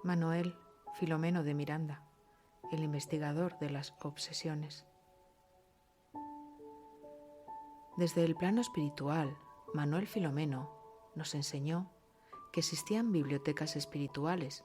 Manuel Filomeno de Miranda, el investigador de las obsesiones. Desde el plano espiritual, Manuel Filomeno nos enseñó que existían bibliotecas espirituales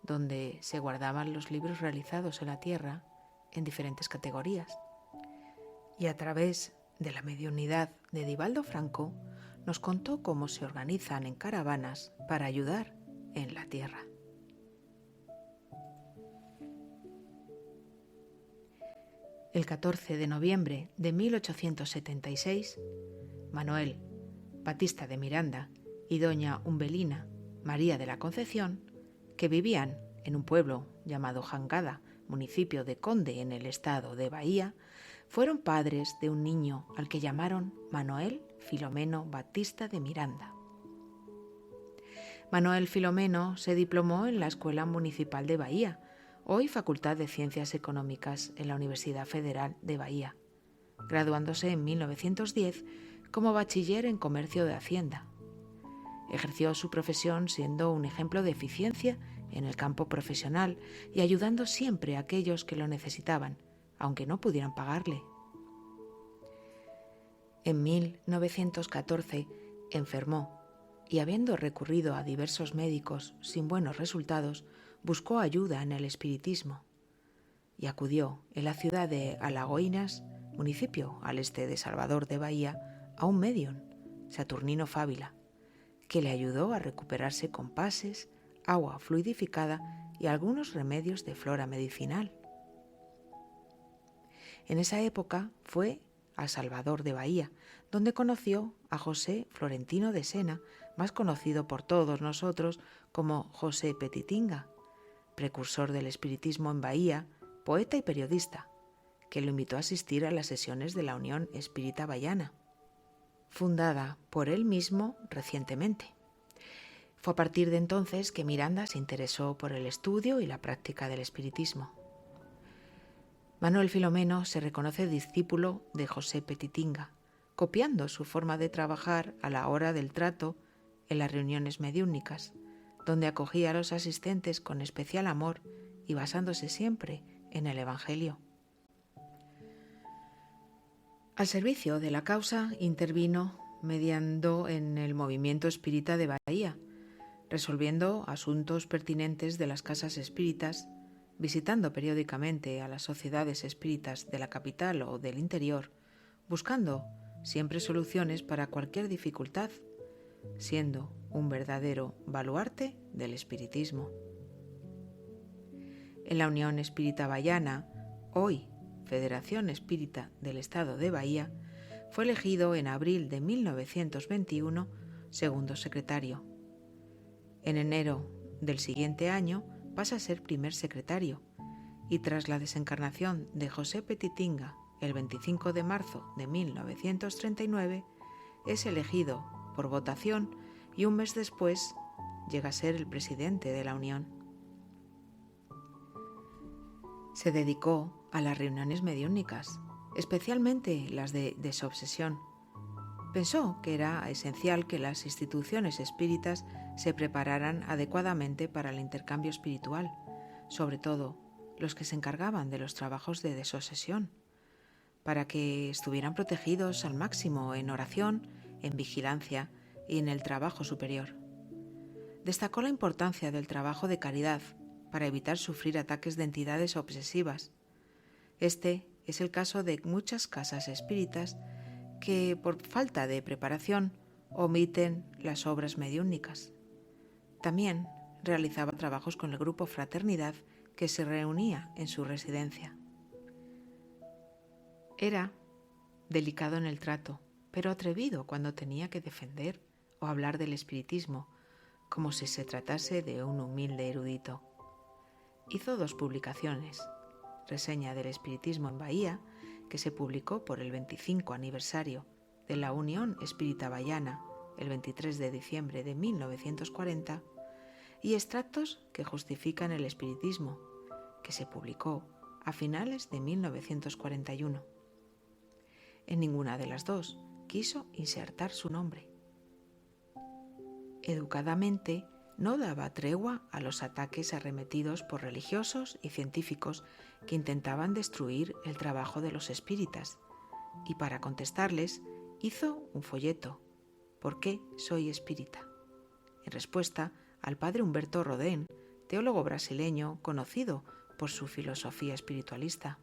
donde se guardaban los libros realizados en la tierra en diferentes categorías. Y a través de la mediunidad de Divaldo Franco nos contó cómo se organizan en caravanas para ayudar en la tierra. El 14 de noviembre de 1876, Manuel Batista de Miranda y doña Umbelina María de la Concepción, que vivían en un pueblo llamado Jangada, municipio de Conde en el estado de Bahía, fueron padres de un niño al que llamaron Manuel Filomeno Batista de Miranda. Manuel Filomeno se diplomó en la Escuela Municipal de Bahía, hoy Facultad de Ciencias Económicas en la Universidad Federal de Bahía, graduándose en 1910 como bachiller en Comercio de Hacienda. Ejerció su profesión siendo un ejemplo de eficiencia en el campo profesional y ayudando siempre a aquellos que lo necesitaban, aunque no pudieran pagarle. En 1914 enfermó y, habiendo recurrido a diversos médicos sin buenos resultados, buscó ayuda en el espiritismo y acudió en la ciudad de Alagoinas, municipio al este de Salvador de Bahía, a un médium, Saturnino Fábila, que le ayudó a recuperarse con pases, agua fluidificada y algunos remedios de flora medicinal. En esa época fue a Salvador de Bahía, donde conoció a José Florentino de Sena, más conocido por todos nosotros como José Petitinga, precursor del espiritismo en Bahía, poeta y periodista, que lo invitó a asistir a las sesiones de la Unión Espírita Bahiana, fundada por él mismo recientemente. Fue a partir de entonces que Miranda se interesó por el estudio y la práctica del espiritismo. Manuel Filomeno se reconoce discípulo de José Petitinga, copiando su forma de trabajar a la hora del trato en las reuniones mediúnicas, donde acogía a los asistentes con especial amor y basándose siempre en el Evangelio. Al servicio de la causa intervino mediando en el movimiento espírita de Bahía, resolviendo asuntos pertinentes de las casas espíritas, visitando periódicamente a las sociedades espíritas de la capital o del interior, buscando siempre soluciones para cualquier dificultad, siendo un verdadero baluarte del espiritismo. En la Unión Espírita Bahiana, hoy Federación Espírita del Estado de Bahía, fue elegido en abril de 1921 segundo secretario. En enero del siguiente año pasa a ser primer secretario y tras la desencarnación de José Petitinga el 25 de marzo de 1939 es elegido por votación y un mes después llega a ser el presidente de la Unión. Se dedicó a las reuniones mediúnicas, especialmente las de desobsesión. Pensó que era esencial que las instituciones espíritas se prepararan adecuadamente para el intercambio espiritual, sobre todo los que se encargaban de los trabajos de desobsesión, para que estuvieran protegidos al máximo en oración, en vigilancia y en el trabajo superior. Destacó la importancia del trabajo de caridad para evitar sufrir ataques de entidades obsesivas. Este es el caso de muchas casas espíritas que, por falta de preparación, omiten las obras mediúnicas. También realizaba trabajos con el grupo Fraternidad que se reunía en su residencia. Era delicado en el trato, pero atrevido cuando tenía que defender o hablar del espiritismo, como si se tratase de un humilde erudito. Hizo 2 publicaciones: Reseña del Espiritismo en Bahía, que se publicó por el 25 aniversario de la Unión Espírita Bahiana, el 23 de diciembre de 1940, y Extractos que justifican el espiritismo, que se publicó a finales de 1941. En ninguna de las 2 quiso insertar su nombre. Educadamente no daba tregua a los ataques arremetidos por religiosos y científicos que intentaban destruir el trabajo de los espíritas, y para contestarles hizo un folleto: ¿Por qué soy espírita?, en respuesta al padre Humberto Rodén, teólogo brasileño conocido por su filosofía espiritualista.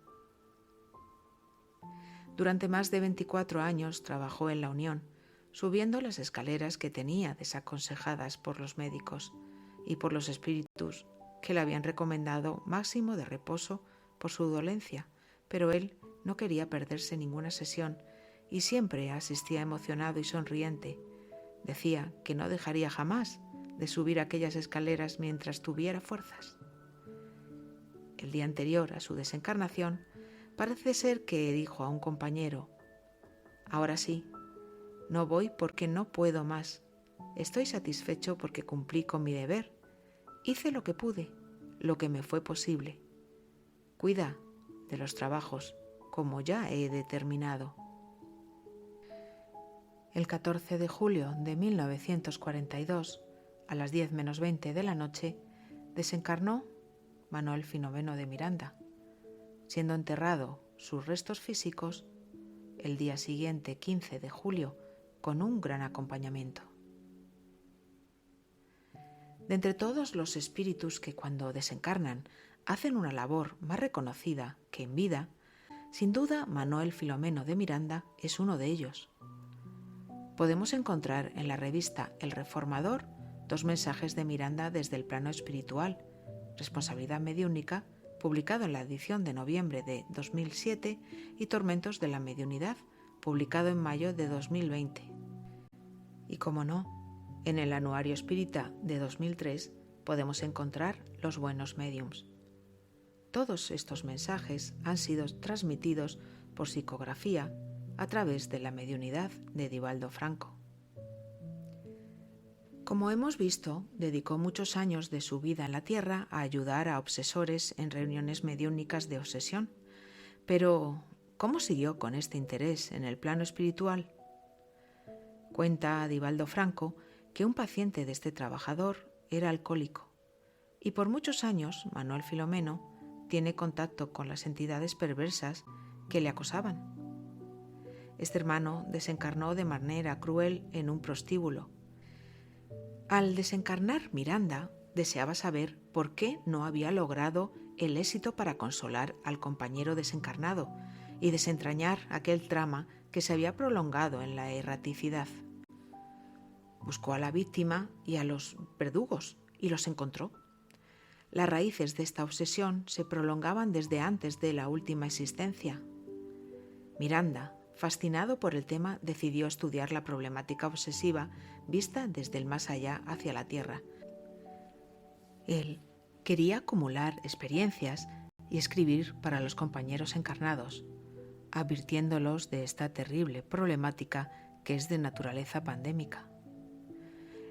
Durante más de 24 años trabajó en la Unión, subiendo las escaleras que tenía desaconsejadas por los médicos y por los espíritus que le habían recomendado máximo de reposo por su dolencia, pero él no quería perderse ninguna sesión y siempre asistía emocionado y sonriente. Decía que no dejaría jamás de subir aquellas escaleras mientras tuviera fuerzas. El día anterior a su desencarnación, parece ser que dijo a un compañero: «Ahora sí, no voy porque no puedo más. Estoy satisfecho porque cumplí con mi deber. Hice lo que pude, lo que me fue posible. Cuida de los trabajos, como ya he determinado». El 14 de julio de 1942, a las 10 menos 20 de la noche, desencarnó Manuel Filomeno de Miranda, siendo enterrado sus restos físicos el día siguiente, 15 de julio, con un gran acompañamiento. De entre todos los espíritus que cuando desencarnan hacen una labor más reconocida que en vida, sin duda Manuel Filomeno de Miranda es uno de ellos. Podemos encontrar en la revista El Reformador 2 mensajes de Miranda desde el plano espiritual, Responsabilidad mediúnica, publicado en la edición de noviembre de 2007, y Tormentos de la mediunidad, publicado en mayo de 2020. Y como no, en el Anuario Espírita de 2003 podemos encontrar Los buenos médiums. Todos estos mensajes han sido transmitidos por psicografía a través de la mediunidad de Divaldo Franco. Como hemos visto, dedicó muchos años de su vida en la Tierra a ayudar a obsesores en reuniones mediúnicas de obsesión. Pero, ¿cómo siguió con este interés en el plano espiritual? Cuenta Divaldo Franco que un paciente de este trabajador era alcohólico, y por muchos años Manuel Filomeno tiene contacto con las entidades perversas que le acosaban. Este hermano desencarnó de manera cruel en un prostíbulo. Al desencarnar Miranda, deseaba saber por qué no había logrado el éxito para consolar al compañero desencarnado y desentrañar aquel trama que se había prolongado en la erraticidad. Buscó a la víctima y a los verdugos y los encontró. Las raíces de esta obsesión se prolongaban desde antes de la última existencia. Miranda, fascinado por el tema, decidió estudiar la problemática obsesiva vista desde el más allá hacia la Tierra. Él quería acumular experiencias y escribir para los compañeros encarnados, advirtiéndolos de esta terrible problemática que es de naturaleza pandémica.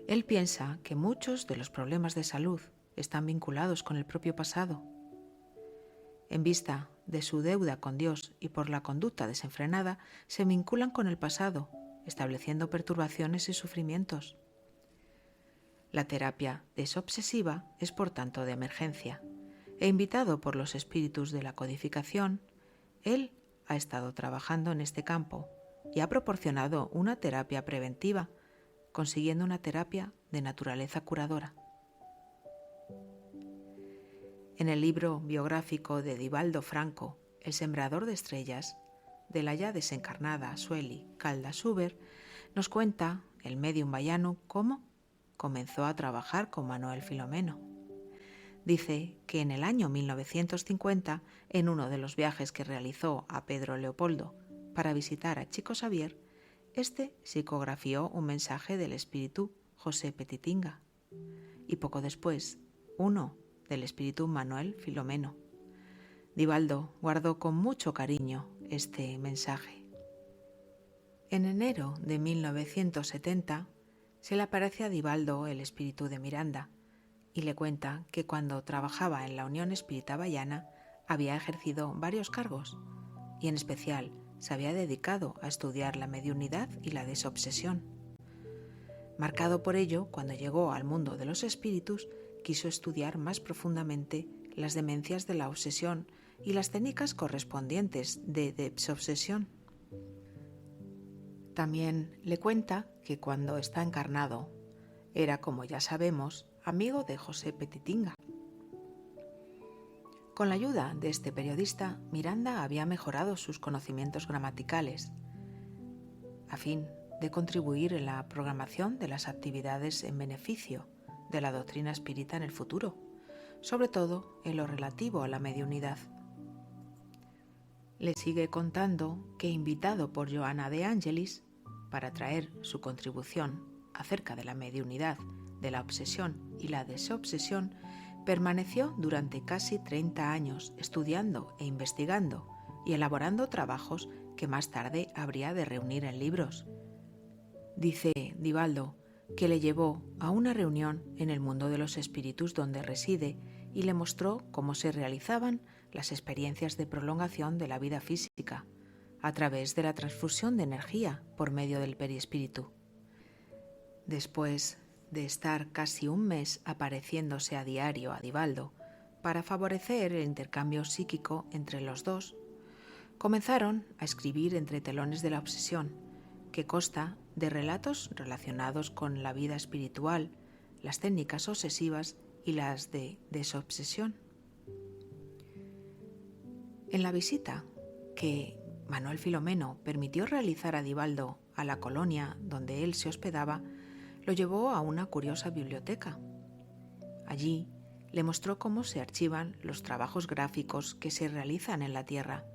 Él piensa que muchos de los problemas de salud están vinculados con el propio pasado. En vista de su deuda con Dios y por la conducta desenfrenada, se vinculan con el pasado, estableciendo perturbaciones y sufrimientos. La terapia desobsesiva es por tanto de emergencia, e invitado por los espíritus de la codificación, él ha estado trabajando en este campo y ha proporcionado una terapia preventiva, consiguiendo una terapia de naturaleza curadora. En el libro biográfico de Divaldo Franco, El sembrador de estrellas, de la ya desencarnada Sueli Caldas Huber, nos cuenta el médium bayano cómo comenzó a trabajar con Manuel Filomeno. Dice que en el año 1950, en uno de los viajes que realizó a Pedro Leopoldo para visitar a Chico Xavier, este psicografió un mensaje del espíritu José Petitinga, y poco después, uno del espíritu Manuel Filomeno. Divaldo guardó con mucho cariño este mensaje. En enero de 1970 se le aparece a Divaldo el espíritu de Miranda y le cuenta que cuando trabajaba en la Unión Espírita Bayana había ejercido varios cargos y en especial se había dedicado a estudiar la mediunidad y la desobsesión. Marcado por ello, cuando llegó al mundo de los espíritus, quiso estudiar más profundamente las demencias de la obsesión y las técnicas correspondientes de desobsesión. También le cuenta que cuando está encarnado era, como ya sabemos, amigo de José Petitinga. Con la ayuda de este periodista, Miranda había mejorado sus conocimientos gramaticales a fin de contribuir en la programación de las actividades en beneficio de la doctrina espírita en el futuro, sobre todo en lo relativo a la mediunidad. Le sigue contando que, invitado por Joana de Angelis para traer su contribución acerca de la mediunidad, de la obsesión y la desobsesión, permaneció durante casi 30 años estudiando e investigando y elaborando trabajos que más tarde habría de reunir en libros. Dice Divaldo que le llevó a una reunión en el mundo de los espíritus donde reside y le mostró cómo se realizaban las experiencias de prolongación de la vida física a través de la transfusión de energía por medio del perispíritu. Después de estar casi un mes apareciéndose a diario a Divaldo para favorecer el intercambio psíquico entre los dos, comenzaron a escribir Entre telones de la obsesión, que consta de relatos relacionados con la vida espiritual, las técnicas obsesivas y las de desobsesión. En la visita que Manuel Filomeno permitió realizar a Divaldo a la colonia donde él se hospedaba, lo llevó a una curiosa biblioteca. Allí le mostró cómo se archivan los trabajos gráficos que se realizan en la Tierra.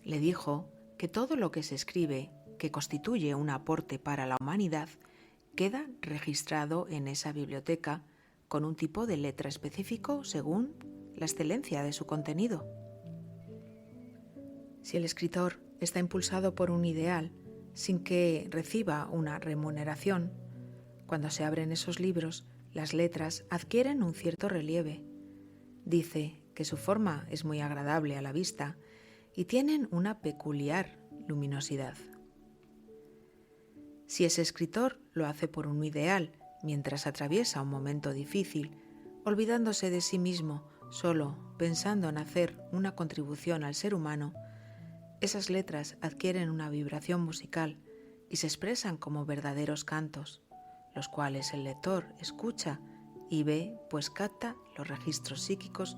Le dijo que todo lo que se escribe, que constituye un aporte para la humanidad, queda registrado en esa biblioteca con un tipo de letra específico según la excelencia de su contenido. Si el escritor está impulsado por un ideal sin que reciba una remuneración, cuando se abren esos libros, las letras adquieren un cierto relieve. Dice que su forma es muy agradable a la vista y tienen una peculiar luminosidad. Si ese escritor lo hace por un ideal mientras atraviesa un momento difícil, olvidándose de sí mismo, solo pensando en hacer una contribución al ser humano, esas letras adquieren una vibración musical y se expresan como verdaderos cantos, los cuales el lector escucha y ve, pues capta los registros psíquicos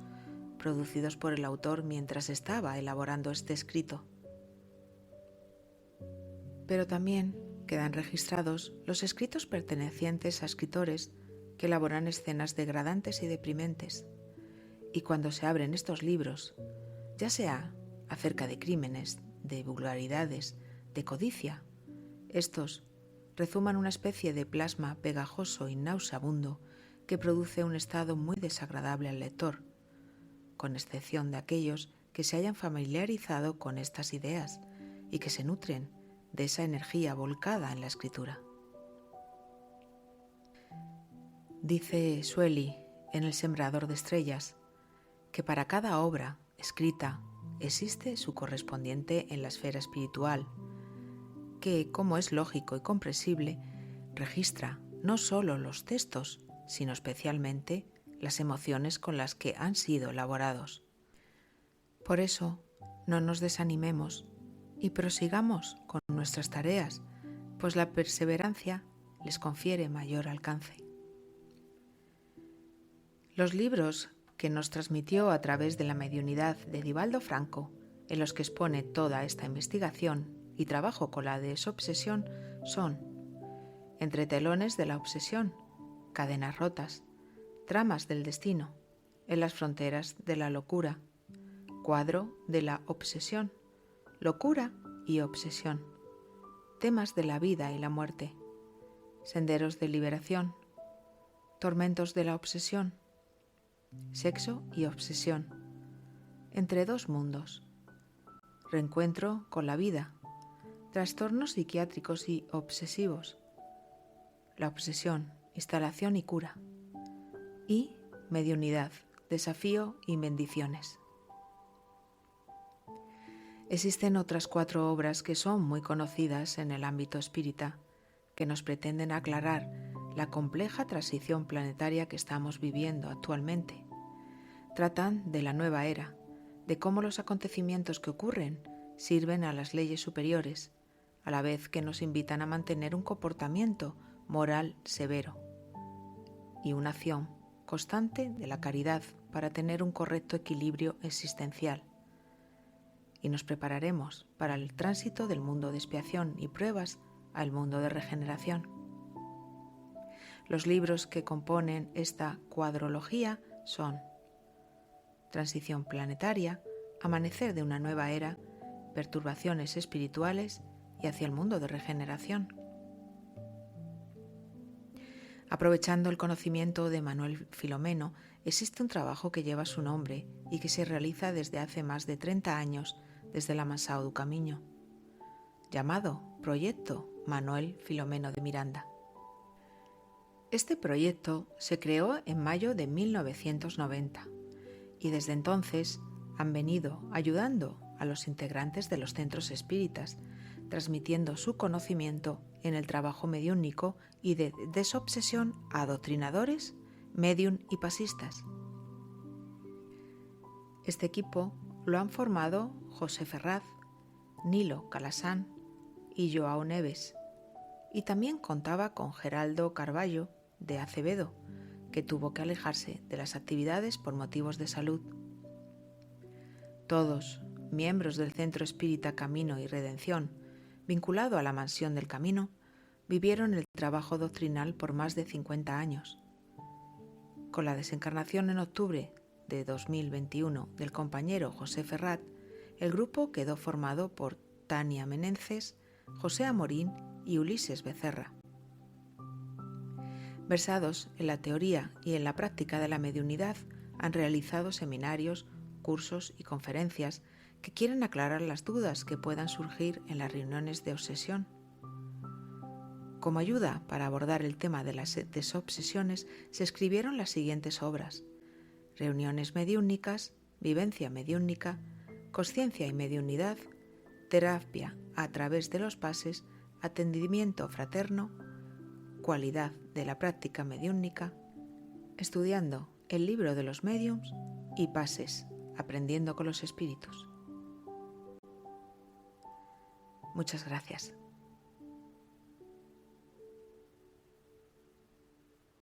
producidos por el autor mientras estaba elaborando este escrito. Pero también quedan registrados los escritos pertenecientes a escritores que elaboran escenas degradantes y deprimentes, y cuando se abren estos libros, ya sea acerca de crímenes, de vulgaridades, de codicia, estos rezuman una especie de plasma pegajoso y nauseabundo que produce un estado muy desagradable al lector, con excepción de aquellos que se hayan familiarizado con estas ideas y que se nutren de esa energía volcada en la escritura. Dice Sueli en El Sembrador de Estrellas que para cada obra escrita existe su correspondiente en la esfera espiritual, que, como es lógico y comprensible, registra no solo los textos, sino especialmente las emociones con las que han sido elaborados. Por eso, no nos desanimemos y prosigamos con nuestras tareas, pues la perseverancia les confiere mayor alcance. Los libros que nos transmitió a través de la mediunidad de Divaldo Franco, en los que expone toda esta investigación y trabajo con la desobsesión, son Entre telones de la obsesión, Cadenas rotas, Tramas del destino, En las fronteras de la locura, Cuadro de la obsesión, Locura y obsesión, Temas de la vida y la muerte, Senderos de liberación, Tormentos de la obsesión, Sexo y obsesión, Entre dos mundos, Reencuentro con la vida, Trastornos psiquiátricos y obsesivos, La obsesión, instalación y cura, y mediunidad, desafío y bendiciones. Existen otras 4 obras que son muy conocidas en el ámbito espírita, que nos pretenden aclarar la compleja transición planetaria que estamos viviendo actualmente. Tratan de la nueva era, de cómo los acontecimientos que ocurren sirven a las leyes superiores, a la vez que nos invitan a mantener un comportamiento moral severo y una acción constante de la caridad para tener un correcto equilibrio existencial. Y nos prepararemos para el tránsito del mundo de expiación y pruebas al mundo de regeneración. Los libros que componen esta cuadrología son Transición planetaria, Amanecer de una nueva era, Perturbaciones espirituales y Hacia el mundo de regeneración. Aprovechando el conocimiento de Manuel Filomeno, existe un trabajo que lleva su nombre y que se realiza desde hace más de 30 años desde la Mansao do Camiño, llamado Proyecto Manuel Filomeno de Miranda. Este proyecto se creó en mayo de 1990 y desde entonces han venido ayudando a los integrantes de los centros espíritas, transmitiendo su conocimiento en el trabajo mediúnico y de desobsesión a adoctrinadores, médium y pasistas. Este equipo lo han formado José Ferraz, Nilo Calasán y Joao Neves, y también contaba con Geraldo Carballo de Acevedo, que tuvo que alejarse de las actividades por motivos de salud. Todos miembros del Centro Espírita Camino y Redención, vinculado a la Mansión del Camino, vivieron el trabajo doctrinal por más de 50 años. Con la desencarnación en octubre de 2021 del compañero José Ferrat, el grupo quedó formado por Tania Menences, José Amorín y Ulises Becerra. Versados en la teoría y en la práctica de la mediunidad, han realizado seminarios, cursos y conferencias que quieren aclarar las dudas que puedan surgir en las reuniones de obsesión. Como ayuda para abordar el tema de las desobsesiones, se escribieron las siguientes obras: Reuniones mediúnicas, Vivencia mediúnica, Consciencia y mediunidad, Terapia a través de los pases, Atendimiento fraterno, Cualidad de la práctica mediúnica, Estudiando el libro de los médiums y Pases, aprendiendo con los espíritus. Muchas gracias.